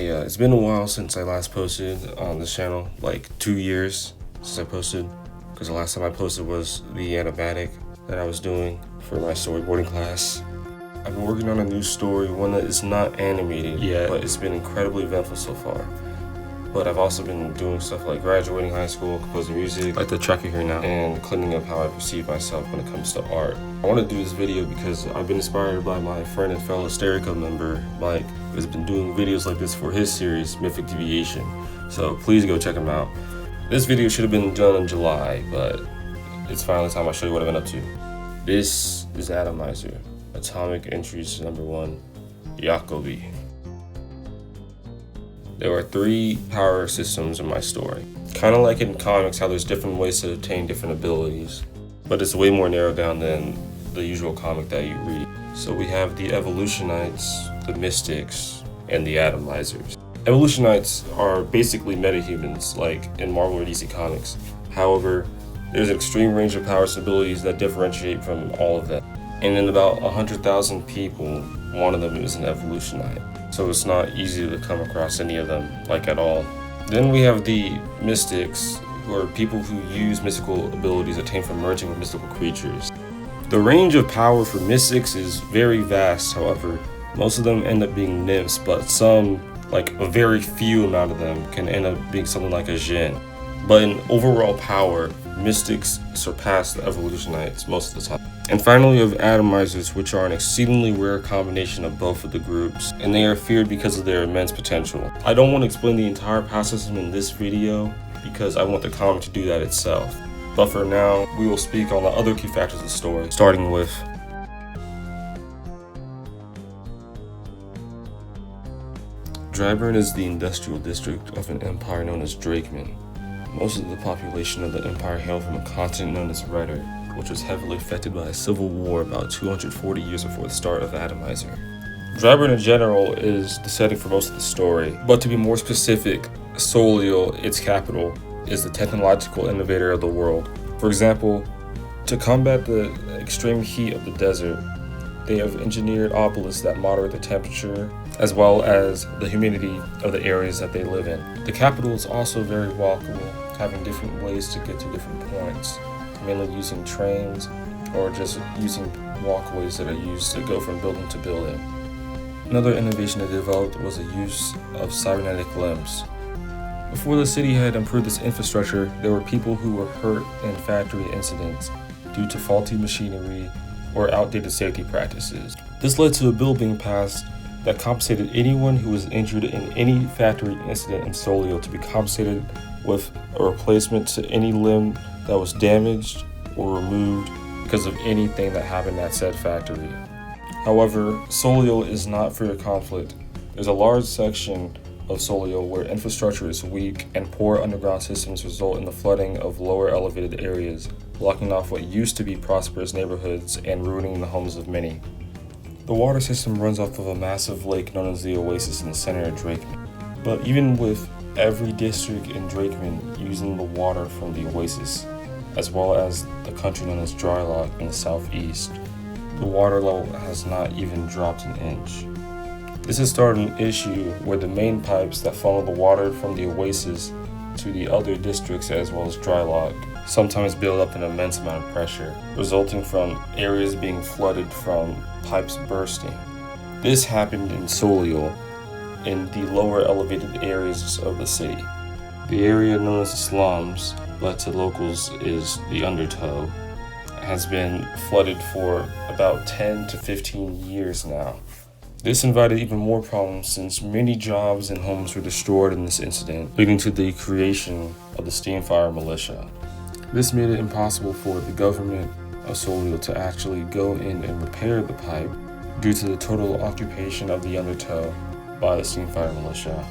Hey, it's been a while since I last posted on this channel, like 2 years since I posted, because the last time I posted was the animatic that I was doing for my storyboarding class. I've been working on a new story, one that is not animated yet, but it's been incredibly eventful so far. But I've also been doing stuff like graduating high school, composing music, like the track you hear now, and cleaning up how I perceive myself when it comes to art. I want to do this video because I've been inspired by my friend and fellow Sterico member, Mike, who has been doing videos like this for his series, Mythic Deviation. So please go check him out. This video should have been done in July, but it's finally time I show you what I've been up to. This is Atomizer, Atomic Entries #1, Jacobi. There are 3 power systems in my story. Kind of like in comics how there's different ways to obtain different abilities, but it's way more narrowed down than the usual comic that you read. So we have the Evolutionites, the Mystics, and the Atomizers. Evolutionites are basically metahumans, like in Marvel or DC Comics. However, there's an extreme range of powers and abilities that differentiate from all of them. And in about 100,000 people, one of them is an Evolutionite. So it's not easy to come across any of them, like at all. Then we have the Mystics, who are people who use mystical abilities obtained from merging with mystical creatures. The range of power for Mystics is very vast, however. Most of them end up being nymphs, but some, like a very few amount of them, can end up being something like a Jinn. But in overall power, Mystics surpass the Evolutionites most of the time. And finally, we have Atomizers, which are an exceedingly rare combination of both of the groups, and they are feared because of their immense potential. I don't want to explain the entire power system in this video, because I want the comic to do that itself. But for now, we will speak on the other key factors of the story, starting with Dryburn is the industrial district of an empire known as Drakeman. Most of the population of the empire hailed from a continent known as Rhetoric, which was heavily affected by a civil war about 240 years before the start of Atomizer. Dryburn in general is the setting for most of the story, but to be more specific, Soliel, its capital, is the technological innovator of the world. For example, to combat the extreme heat of the desert, they have engineered obelisks that moderate the temperature as well as the humidity of the areas that they live in. The capital is also very walkable, having different ways to get to different points, mainly using trains or just using walkways that are used to go from building to building. Another innovation they developed was the use of cybernetic limbs. Before the city had improved its infrastructure, there were people who were hurt in factory incidents due to faulty machinery or outdated safety practices. This led to a bill being passed that compensated anyone who was injured in any factory incident in Soliel to be compensated with a replacement to any limb that was damaged or removed because of anything that happened at said factory. However, Soliel is not free of conflict. There's a large section of Soliel where infrastructure is weak and poor underground systems result in the flooding of lower elevated areas, blocking off what used to be prosperous neighborhoods and ruining the homes of many. The water system runs off of a massive lake known as the Oasis in the center of Drakeman. But even with every district in Drakeman using the water from the Oasis, as well as the country known as Drylock in the southeast, the water level has not even dropped an inch. This has started an issue where the main pipes that funnel the water from the Oasis to the other districts as well as Drylock sometimes build up an immense amount of pressure, resulting from areas being flooded from pipes bursting. This happened in Soliel, in the lower elevated areas of the city. The area known as the slums, but to locals is the undertow, has been flooded for about 10 to 15 years now. This invited even more problems since many jobs and homes were destroyed in this incident, leading to the creation of the Steamfire Militia. This made it impossible for the government of Soliel to actually go in and repair the pipe due to the total occupation of the undertow by the Steamfire Militia.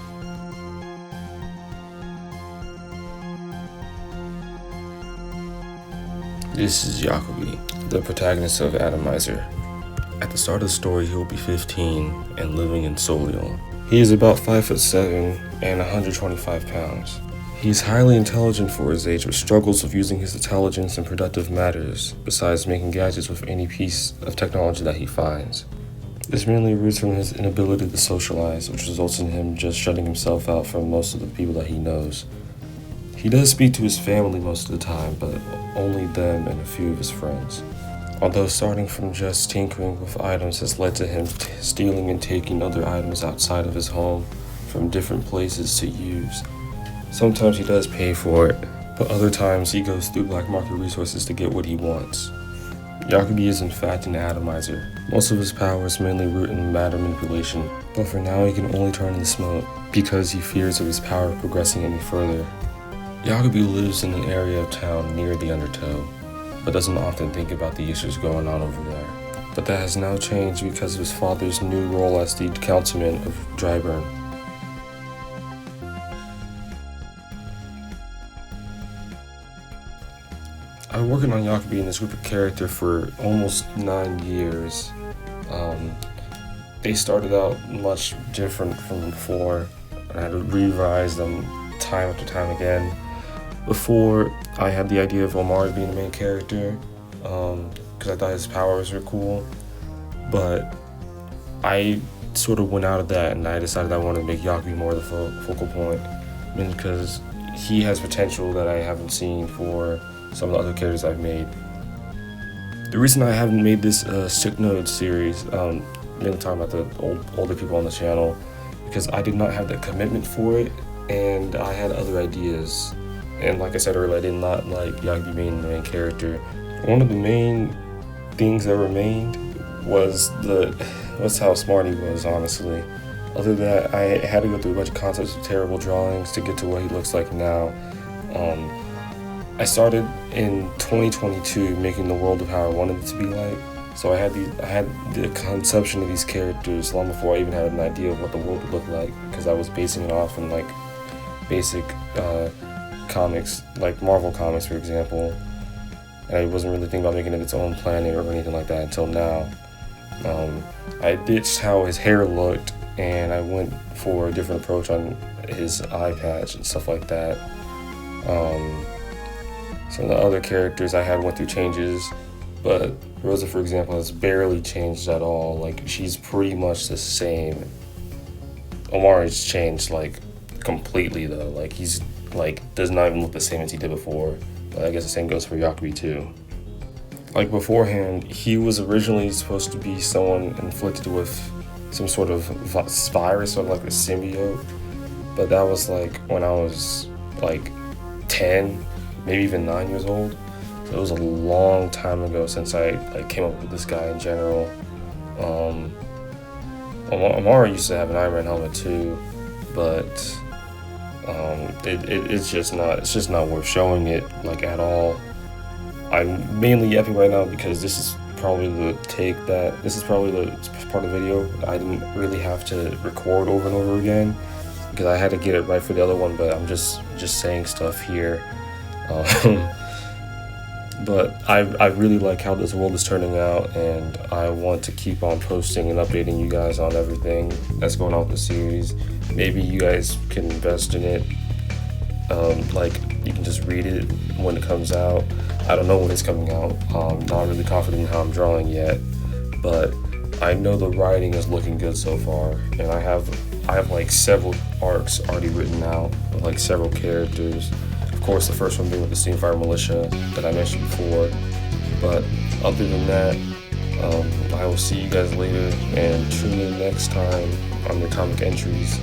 This is Jacobi, the protagonist of Atomizer. At the start of the story, he will be 15 and living in Soliel. He is about 5'7" and 125 pounds. He is highly intelligent for his age, but struggles with using his intelligence in productive matters, besides making gadgets with any piece of technology that he finds. This mainly roots from his inability to socialize, which results in him just shutting himself out from most of the people that he knows. He does speak to his family most of the time, but only them and a few of his friends. Although starting from just tinkering with items has led to him stealing and taking other items outside of his home from different places to use. Sometimes he does pay for it, but other times he goes through black market resources to get what he wants. Jacobi is in fact an atomizer. Most of his powers mainly root in matter manipulation, but for now he can only turn into smoke because he fears of his power progressing any further. Jacobi lives in an area of town near the Undertow, but doesn't often think about the issues going on over there. But that has now changed because of his father's new role as the councilman of Dryburn. I've been working on Jacobi and this group of character for almost 9 years. They started out much different from before, and I had to revise them time after time again. Before, I had the idea of Omari being the main character, because I thought his powers were cool, but I sort of went out of that and I decided I wanted to make Jacobi more the focal point, because he has potential that I haven't seen for some of the other characters I've made. The reason I haven't made this Stick Node series, mainly talking about the older people on the channel, because I did not have the commitment for it, and I had other ideas. And like I said earlier, I did not like Jacobi being the main character. One of the main things that remained was how smart he was, honestly. Other than that, I had to go through a bunch of concepts of terrible drawings to get to what he looks like now. I started in 2022 making the world of how I wanted it to be like. So I had the conception of these characters long before I even had an idea of what the world would look like, because I was basing it off in like basic comics, like Marvel comics, for example. And I wasn't really thinking about making it its own planet or anything like that until now. I ditched how his hair looked, and I went for a different approach on his eye patch and stuff like that. Some of the other characters I had went through changes, but Rosa, for example, has barely changed at all. Like, she's pretty much the same. Omari's changed like completely though. Like, he's like does not even look the same as he did before. But I guess the same goes for Jacobi too. Like beforehand, he was originally supposed to be someone inflicted with some sort of virus or like a symbiote, but that was like when I was like 10, maybe even 9 years old. So it was a long time ago since I like came up with this guy in general. Omari used to have an Iron Man helmet too, but it's just not worth showing it like at all. I'm mainly yapping right now because this is probably the part of the video I didn't really have to record over and over again, because I had to get it right for the other one, but I'm just saying stuff here. But I really like how this world is turning out, and I want to keep on posting and updating you guys on everything that's going on with the series. Maybe you guys can invest in it. Like, you can just read it when it comes out. I don't know when it's coming out. I'm not really confident in how I'm drawing yet, but I know the writing is looking good so far, and I have like several arcs already written out with like several characters. Of course, the first one being with the Steamfire Militia that I mentioned before. But other than that, I will see you guys later, and tune in next time on the Atomic Entries,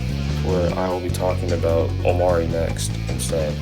where I will be talking about Omari next instead.